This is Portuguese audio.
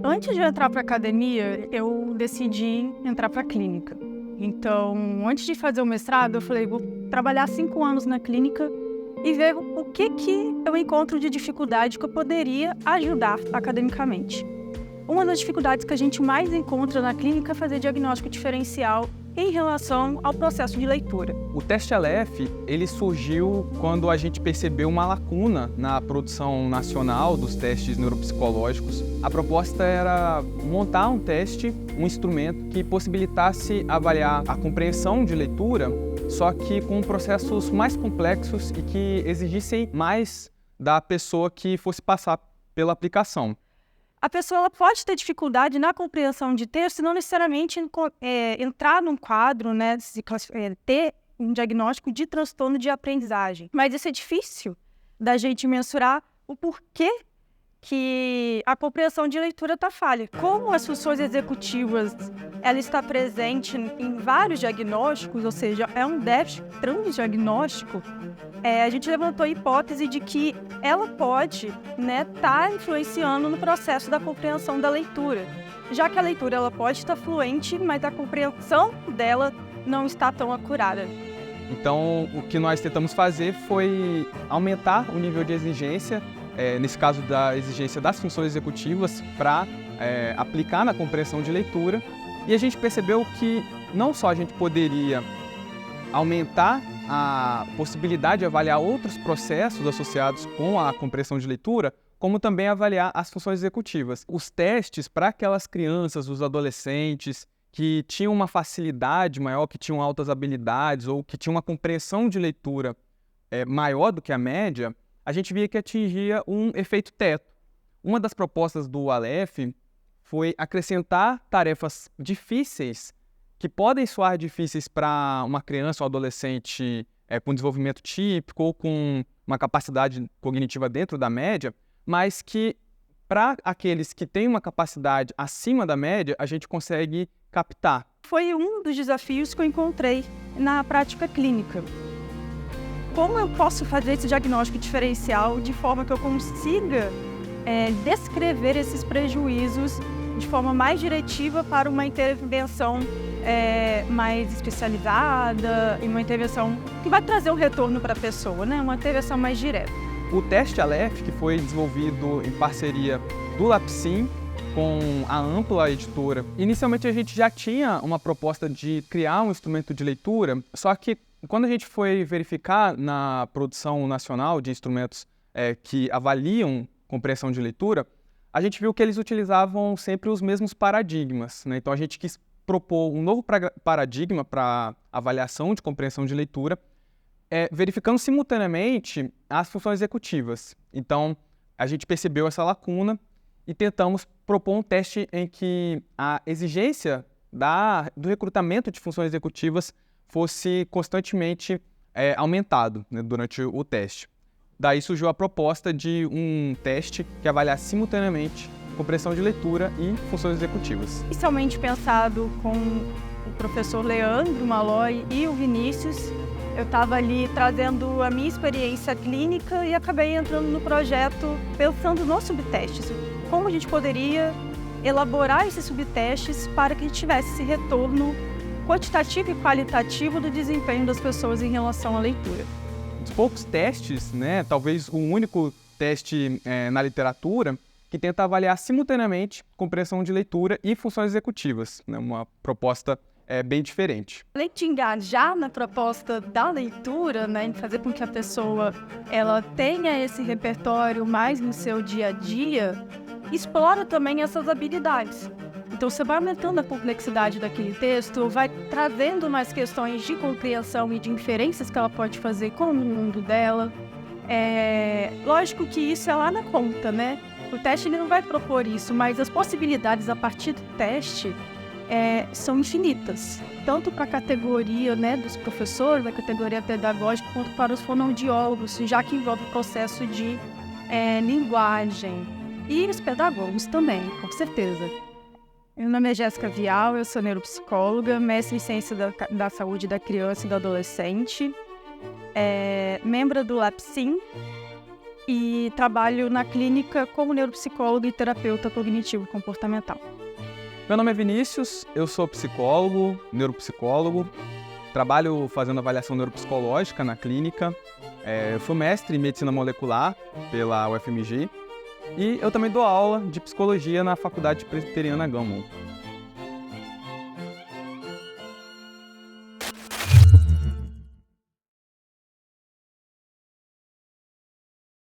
Antes de eu entrar para a academia, eu decidi entrar para a clínica. Então, antes de fazer o mestrado, eu falei, vou trabalhar 5 anos na clínica e ver o que eu encontro de dificuldade que eu poderia ajudar academicamente. Uma das dificuldades que a gente mais encontra na clínica é fazer diagnóstico diferencial em relação ao processo de leitura. O teste Aleph, ele surgiu quando a gente percebeu uma lacuna na produção nacional dos testes neuropsicológicos. A proposta era montar um teste, um instrumento que possibilitasse avaliar a compreensão de leitura, só que com processos mais complexos e que exigissem mais da pessoa que fosse passar pela aplicação. A pessoa ela pode ter dificuldade na compreensão de texto e não necessariamente entrar num quadro, né, ter um diagnóstico de transtorno de aprendizagem. Mas isso é difícil da gente mensurar o porquê que a compreensão de leitura está falha. Como as funções executivas ela está presente em vários diagnósticos, ou seja, é um déficit transdiagnóstico, a gente levantou a hipótese de que ela pode estar influenciando no processo da compreensão da leitura, já que a leitura ela pode estar fluente, mas a compreensão dela não está tão acurada. Então, o que nós tentamos fazer foi aumentar o nível de exigência, nesse caso da exigência das funções executivas, para aplicar na compreensão de leitura. E a gente percebeu que não só a gente poderia aumentar a possibilidade de avaliar outros processos associados com a compreensão de leitura, como também avaliar as funções executivas. Os testes para aquelas crianças, os adolescentes, que tinham uma facilidade maior, que tinham altas habilidades ou que tinham uma compreensão de leitura maior do que a média, a gente via que atingia um efeito teto. Uma das propostas do Aleph foi acrescentar tarefas difíceis, que podem soar difíceis para uma criança ou adolescente com desenvolvimento típico ou com uma capacidade cognitiva dentro da média, mas que para aqueles que têm uma capacidade acima da média, a gente consegue captar. Foi um dos desafios que eu encontrei na prática clínica. Como eu posso fazer esse diagnóstico diferencial de forma que eu consiga descrever esses prejuízos de forma mais diretiva para uma intervenção mais especializada e uma intervenção que vai trazer um retorno para a pessoa, né? Uma intervenção mais direta. O teste Aleph, que foi desenvolvido em parceria do Lapsim com a Ampla Editora, inicialmente a gente já tinha uma proposta de criar um instrumento de leitura, só que quando a gente foi verificar na produção nacional de instrumentos que avaliam compreensão de leitura, a gente viu que eles utilizavam sempre os mesmos paradigmas, né? Então a gente quis propor um novo paradigma para avaliação de compreensão de leitura, verificando simultaneamente as funções executivas. Então a gente percebeu essa lacuna e tentamos propor um teste em que a exigência do recrutamento de funções executivas fosse constantemente aumentado, né, durante o teste. Daí surgiu a proposta de um teste que avaliasse simultaneamente compreensão de leitura e funções executivas. Inicialmente pensado com o professor Leandro Malloy e o Vinícius, eu estava ali trazendo a minha experiência clínica e acabei entrando no projeto pensando nos subtestes. Como a gente poderia elaborar esses subtestes para que a gente tivesse esse retorno quantitativo e qualitativo do desempenho das pessoas em relação à leitura. Dos poucos testes, né, talvez o único teste na literatura que tenta avaliar simultaneamente compreensão de leitura e funções executivas, né, uma proposta bem diferente. Além de engajar na proposta da leitura, né, em fazer com que a pessoa ela tenha esse repertório mais no seu dia a dia, explora também essas habilidades. Então você vai aumentando a complexidade daquele texto, vai trazendo mais questões de compreensão e de inferências que ela pode fazer com o mundo dela. Lógico que isso é lá na conta, né? O teste ele não vai propor isso, mas as possibilidades a partir do teste são infinitas. Tanto para a categoria, né, dos professores, da categoria pedagógica, quanto para os fonoaudiólogos, já que envolve o processo de linguagem. E os pedagogos também, com certeza. Meu nome é Jéssica Vial, eu sou neuropsicóloga, mestre em Ciência da Saúde da Criança e do Adolescente, membro do Lapsim e trabalho na clínica como neuropsicólogo e terapeuta cognitivo-comportamental. Meu nome é Vinícius, eu sou psicólogo, neuropsicólogo, trabalho fazendo avaliação neuropsicológica na clínica, eu sou mestre em medicina molecular pela UFMG e eu também dou aula de psicologia na Faculdade Presbiteriana Gama.